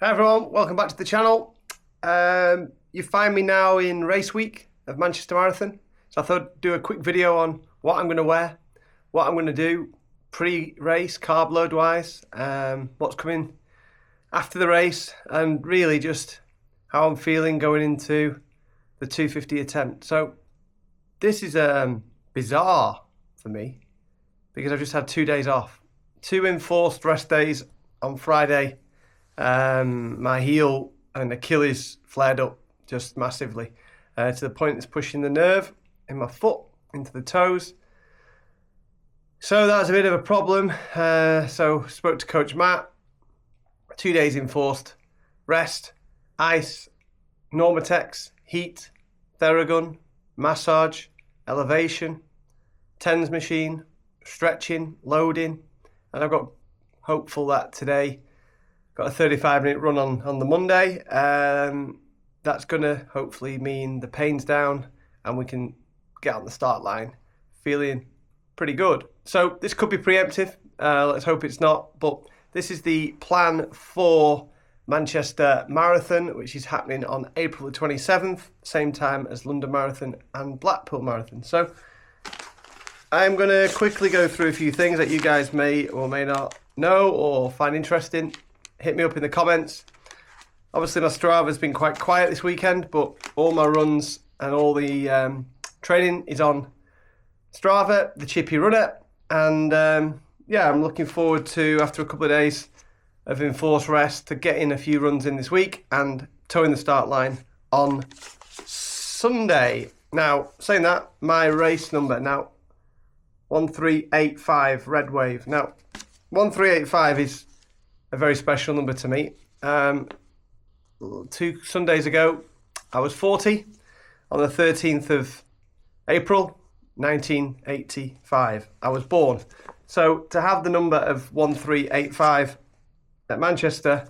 Hi everyone, welcome back to the channel. You find me now in race week of Manchester Marathon. So I thought I'd do a quick video on what I'm going to wear, what I'm going to do pre-race, carb load wise, what's coming after the race, and really just how I'm feeling going into the 250 attempt. So this is bizarre for me because I've just had 2 days off. 2 enforced rest days on Friday. My heel and Achilles flared up just massively to the point it's pushing the nerve in my foot into the toes. So that's a bit of a problem. So spoke to Coach Matt. 2 days enforced rest, ice, Normatex, heat, Theragun, massage, elevation, TENS machine, stretching, loading, and I've got hopeful that today got a 35-minute run on the Monday. That's going to hopefully mean the pain's down and we can get on the start line feeling pretty good. So this could be preemptive. Let's hope it's not. But this is the plan for Manchester Marathon, which is happening on April the 27th, same time as London Marathon and Blackpool Marathon. So I'm going to quickly go through a few things that you guys may or may not know or find interesting. Hit me up in the comments. Obviously my Strava has been quite quiet this weekend, but all my runs and all the training is on Strava, the Thechippyrunner, and yeah, I'm looking forward to, after a couple of days of enforced rest, to getting a few runs in this week and towing the start line on Sunday. Now, saying that, my race number now 1385 Red Wave. Now 1385 is a very special number to me. 2 Sundays ago, I was 40 on the 13th of April, 1985. I was born. So to have the number of 1385 at Manchester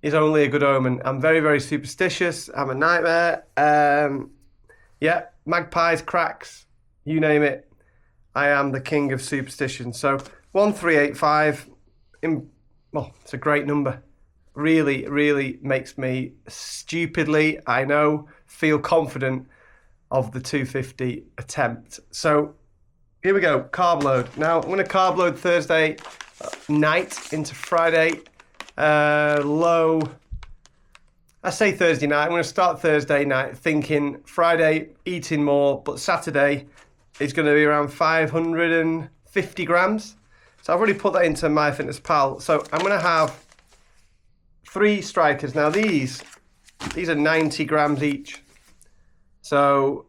is only a good omen. I'm very, very superstitious. I'm a nightmare. Yeah, magpies, cracks, you name it. I am the king of superstition. So 1385, well, it's a great number. Really, really makes me stupidly, I know, feel confident of the 250 attempt. So here we go, carb load. Now I'm going to carb load Thursday night into Friday low. I say Thursday night. I'm going to start Thursday night thinking Friday eating more, but Saturday is going to be around 550 grams. So I've already put that into MyFitnessPal. So I'm going to have 3 Strykers. Now these are 90 grams each. So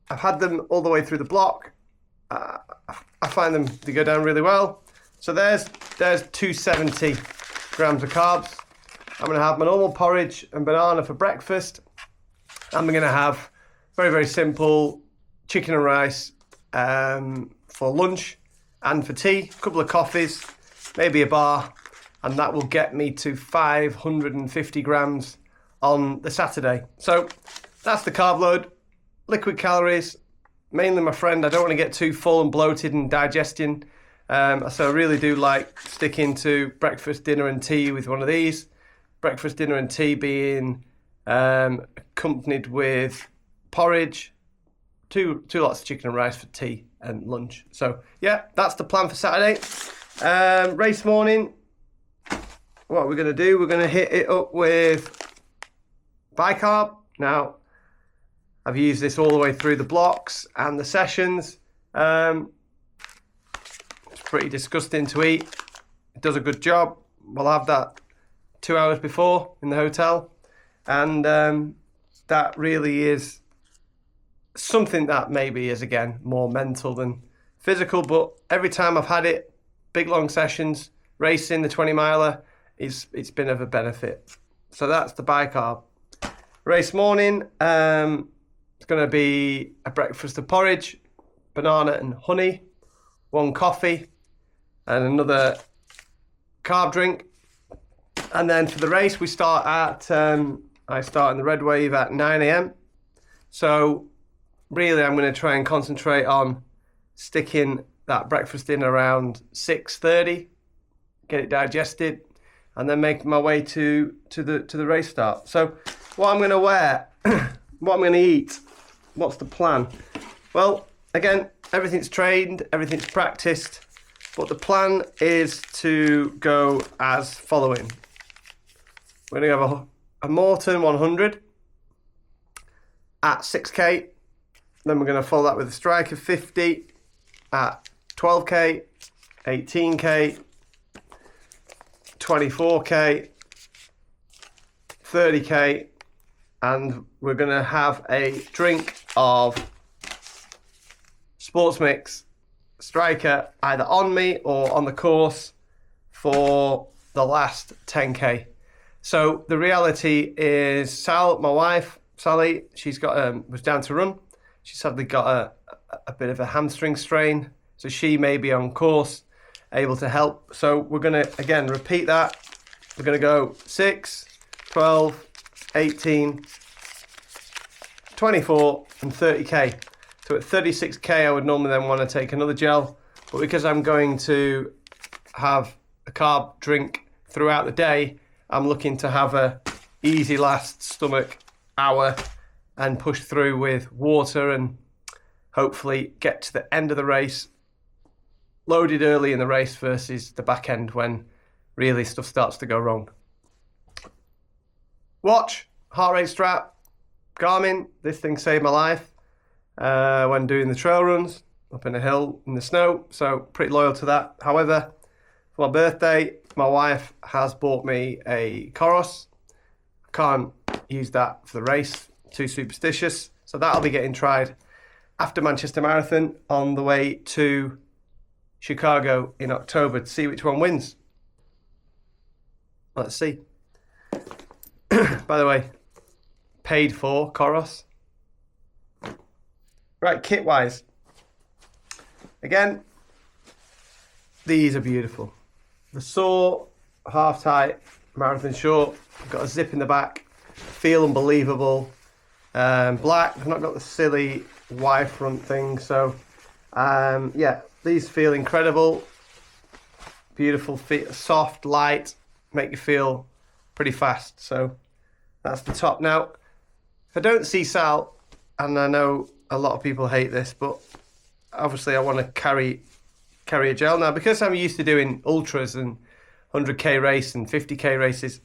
I've had them all the way through the block. I find them to go down really well. So there's 270 grams of carbs. I'm going to have my normal porridge and banana for breakfast. I'm going to have very, very simple chicken and rice for lunch. And for tea, a couple of coffees, maybe a bar, and that will get me to 550 grams on the Saturday. So that's the carb load. Liquid calories, mainly my friend. I don't want to get too full and bloated and digesting. So I really do like sticking to breakfast, dinner and tea with one of these. Breakfast, dinner and tea being accompanied with porridge, two lots of chicken and rice for tea and lunch. So yeah, that's the plan for Saturday. Race morning, what we're going to do, we're going to hit it up with bicarb. Now I've used this all the way through the blocks and the sessions. It's pretty disgusting to eat. It does a good job. We'll have that 2 hours before in the hotel, and that really is something that maybe is, again, more mental than physical, but every time I've had it, big long sessions, racing the 20 miler, it's been of a benefit. So that's the bicarb. Race morning, it's going to be a breakfast of porridge, banana and honey, 1 coffee, and another carb drink. And then for the race, we start at, I start in the Red Wave at 9 a.m. So really, I'm going to try and concentrate on sticking that breakfast in around 6:30, get it digested. and then make my way to the race start. So what I'm going to wear, what I'm going to eat, what's the plan? Well, again, everything's trained, everything's practiced, but the plan is to go as following. We're going to have a Maurten 100 at 6k, then we're going to follow that with a Strykr 50 at 12k, 18k, 24k, 30k, and we're going to have a drink of sports mix Strykr either on me or on the course for the last 10k. So the reality is, Sal, my wife, Sally, she's got was down to run. She sadly got a bit of a hamstring strain, so she may be on course, able to help. So we're going to, again, repeat that. We're going to go 6, 12, 18, 24 and 30k. So at 36k I would normally then want to take another gel, but because I'm going to have a carb drink throughout the day, I'm looking to have a easy last stomach hour and push through with water and hopefully get to the end of the race loaded early in the race versus the back end when really stuff starts to go wrong. Watch, heart rate strap, Garmin. This thing saved my life when doing the trail runs up in a hill in the snow, so pretty loyal to that. However, for my birthday, my wife has bought me a Coros. I can't use that for the race, too superstitious, so that'll be getting tried after Manchester Marathon on the way to Chicago in October to see which one wins. Let's see. By the way, paid for Coros. Right, kit wise, again, these are beautiful. The Soar half tight marathon short, got a zip in the back, feel unbelievable. Black, I've not got the silly Y front thing, so yeah, these feel incredible. Beautiful, soft, light, make you feel pretty fast. So that's the top. Now, if I don't see Sal, and I know a lot of people hate this, but obviously I want to carry a gel now because I'm used to doing ultras and 100k race and 50k races.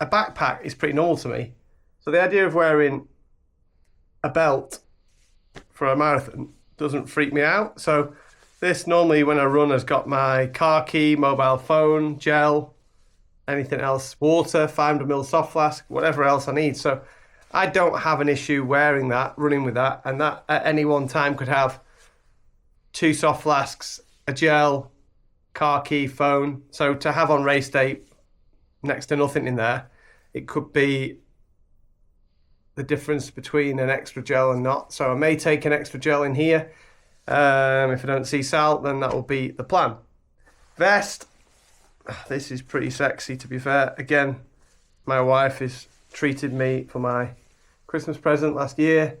A backpack is pretty normal to me, so the idea of wearing a belt for a marathon doesn't freak me out. So this normally when I run has got my car key, mobile phone, gel, anything else, water, 500ml soft flask, whatever else I need. So I don't have an issue wearing that, running with that, and that at any one time could have 2 soft flasks, a gel, car key, phone. So to have on race day next to nothing in there, it could be the difference between an extra gel and not. So I may take an extra gel in here. If I don't see Sal, then that will be the plan. Vest. This is pretty sexy, to be fair. Again, my wife has treated me for my Christmas present last year.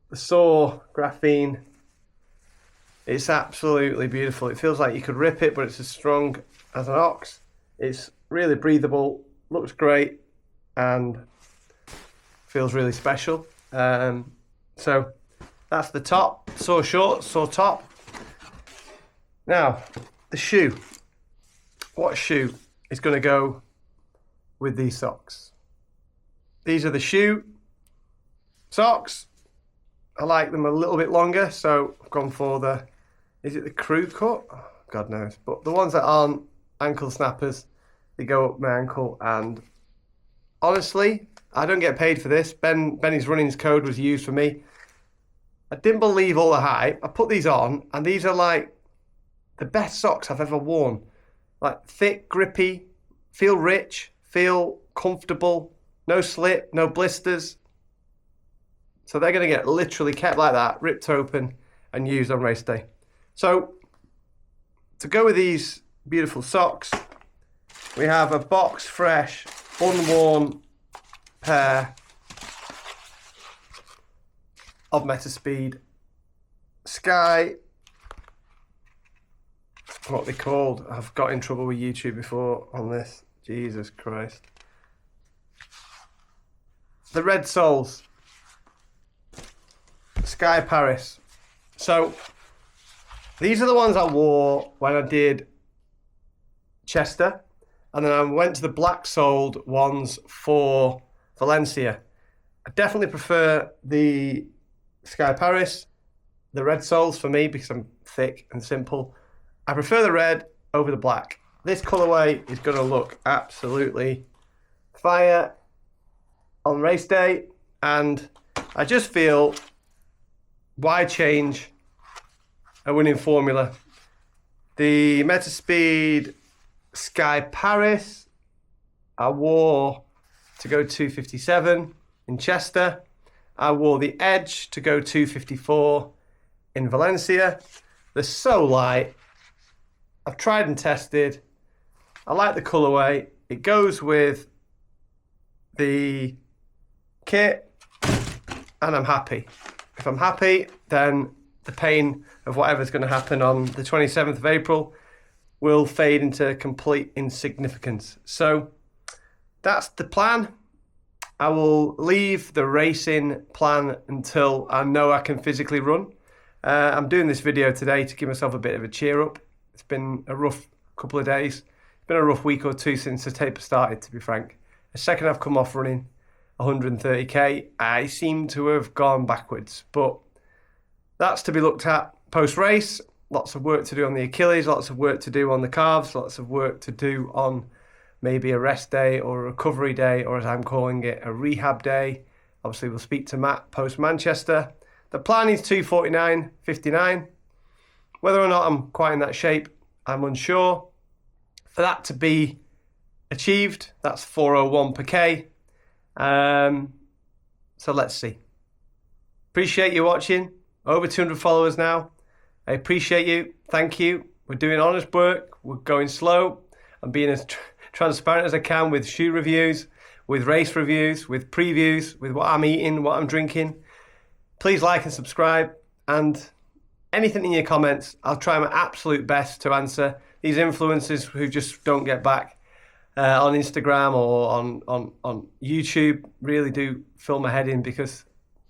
The Soar graphene. It's absolutely beautiful. It feels like you could rip it, but it's as strong as an ox. It's really breathable, looks great, and feels really special. So that's the top. Soar short, Soar top. Now, the shoe. What shoe is going to go with these socks? These are the Shyu Socks. I like them a little bit longer, so I've gone for the, is it the crew cut? Oh, God knows. But the ones that aren't ankle snappers, they go up my ankle, and honestly, I don't get paid for this. Benny's Running's code was used for me. I didn't believe all the hype. I put these on, and these are like the best socks I've ever worn. Like thick, grippy, feel rich, feel comfortable, no slip, no blisters. So they're going to get literally kept like that, ripped open and used on race day. So to go with these beautiful socks, we have a box fresh, unworn pair of Metaspeed Sky what they called. I've got in trouble with YouTube before on this. Jesus Christ. The red soles. Sky Paris. So these are the ones I wore when I did Chester, and then I went to the black soled ones for Valencia. I definitely prefer the Sky Paris, the red soles for me because I'm thick and simple. I prefer the red over the black. This colourway is going to look absolutely fire on race day, and I just feel, why change a winning formula? The Metaspeed Sky Paris I wore to go 257 in Chester. I wore the Edge to go 254 in Valencia. They're so light. I've tried and tested. I like the colourway. It goes with the kit, and I'm happy. If I'm happy, then the pain of whatever's going to happen on the 27th of April will fade into complete insignificance. So that's the plan. I will leave the racing plan until I know I can physically run. I'm doing this video today to give myself a bit of a cheer up. It's been a rough couple of days. It's been a rough week or two since the taper started, to be frank. The second I've come off running 130k, I seem to have gone backwards. But that's to be looked at post-race. Lots of work to do on the Achilles, lots of work to do on the calves, lots of work to do on maybe a rest day or a recovery day, or as I'm calling it, a rehab day. Obviously, we'll speak to Matt post-Manchester. The plan is 249.59. Whether or not I'm quite in that shape, I'm unsure. For that to be achieved, that's 401 per K. So let's see. Appreciate you watching. Over 200 followers now. I appreciate you. Thank you. We're doing honest work. We're going slow. I'm being as transparent as I can with shoe reviews, with race reviews, with previews, with what I'm eating, what I'm drinking. Please like and subscribe, and anything in your comments, I'll try my absolute best to answer. These influencers who just don't get back on Instagram or on YouTube really do fill my head in, because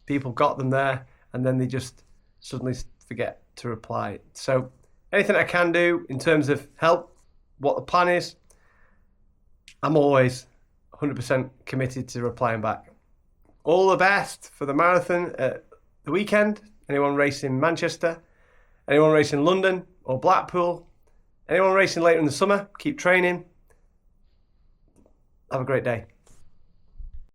people got them there and then they just suddenly forget to reply. So anything I can do in terms of help, what the plan is, I'm always 100% committed to replying back. All the best for the marathon at the weekend. Anyone racing Manchester, anyone racing London or Blackpool, anyone racing later in the summer, keep training. Have a great day.